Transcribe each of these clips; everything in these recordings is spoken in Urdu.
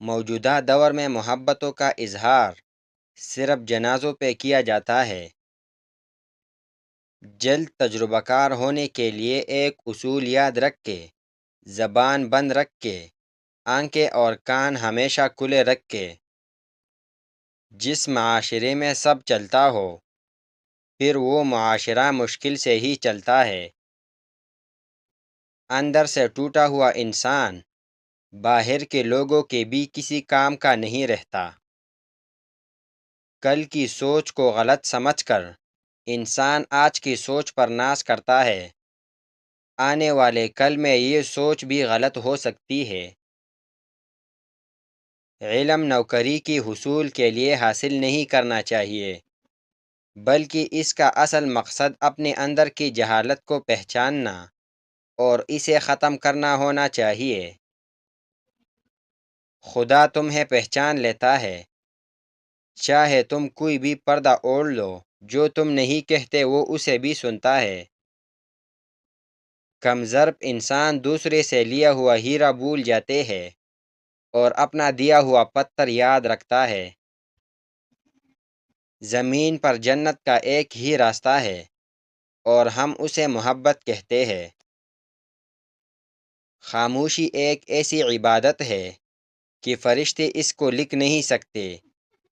موجودہ دور میں محبتوں کا اظہار صرف جنازوں پہ کیا جاتا ہے۔ جلد تجربہ کار ہونے کے لیے ایک اصول یاد رکھ کے، زبان بند رکھ کے، آنکھیں اور کان ہمیشہ کھلے رکھ کے، جس معاشرے میں سب چلتا ہو، پھر وہ معاشرہ مشکل سے ہی چلتا ہے۔ اندر سے ٹوٹا ہوا انسان باہر کے لوگوں کے بھی کسی کام کا نہیں رہتا۔ کل کی سوچ کو غلط سمجھ کر انسان آج کی سوچ پر ناز کرتا ہے۔ آنے والے کل میں یہ سوچ بھی غلط ہو سکتی ہے۔ علم نوکری کی حصول کے لیے حاصل نہیں کرنا چاہیے، بلکہ اس کا اصل مقصد اپنے اندر کی جہالت کو پہچاننا اور اسے ختم کرنا ہونا چاہیے۔ خدا تمہیں پہچان لیتا ہے، چاہے تم کوئی بھی پردہ اوڑھ لو، جو تم نہیں کہتے وہ اسے بھی سنتا ہے۔ کمظرف انسان دوسرے سے لیا ہوا ہیرا بھول جاتے ہیں اور اپنا دیا ہوا پتھر یاد رکھتا ہے۔ زمین پر جنت کا ایک ہی راستہ ہے اور ہم اسے محبت کہتے ہیں۔ خاموشی ایک ایسی عبادت ہے کہ فرشتے اس کو لکھ نہیں سکتے،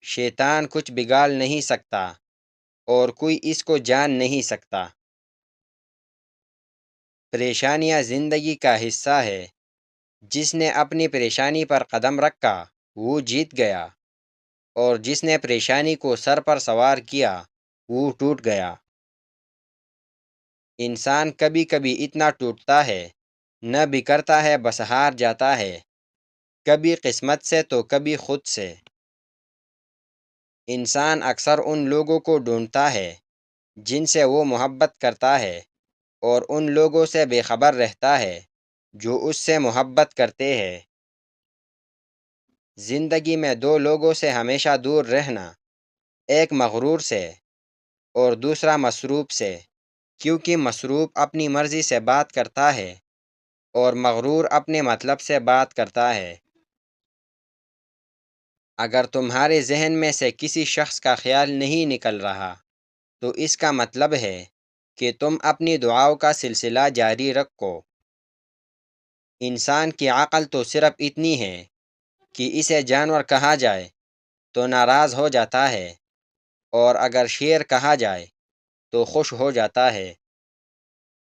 شیطان کچھ بگاڑ نہیں سکتا اور کوئی اس کو جان نہیں سکتا۔ پریشانیاں زندگی کا حصہ ہے۔ جس نے اپنی پریشانی پر قدم رکھا وہ جیت گیا، اور جس نے پریشانی کو سر پر سوار کیا وہ ٹوٹ گیا۔ انسان کبھی کبھی اتنا ٹوٹتا ہے، نہ بکھرتا ہے بس ہار جاتا ہے، کبھی قسمت سے تو کبھی خود سے۔ انسان اکثر ان لوگوں کو ڈھونڈتا ہے جن سے وہ محبت کرتا ہے، اور ان لوگوں سے بے خبر رہتا ہے جو اس سے محبت کرتے ہیں۔ زندگی میں دو لوگوں سے ہمیشہ دور رہنا، ایک مغرور سے اور دوسرا مسروب سے، کیونکہ مسروب اپنی مرضی سے بات کرتا ہے اور مغرور اپنے مطلب سے بات کرتا ہے۔ اگر تمہارے ذہن میں سے کسی شخص کا خیال نہیں نکل رہا تو اس کا مطلب ہے کہ تم اپنی دعاؤں کا سلسلہ جاری رکھو۔ انسان کی عقل تو صرف اتنی ہے کہ اسے جانور کہا جائے تو ناراض ہو جاتا ہے، اور اگر شیر کہا جائے تو خوش ہو جاتا ہے۔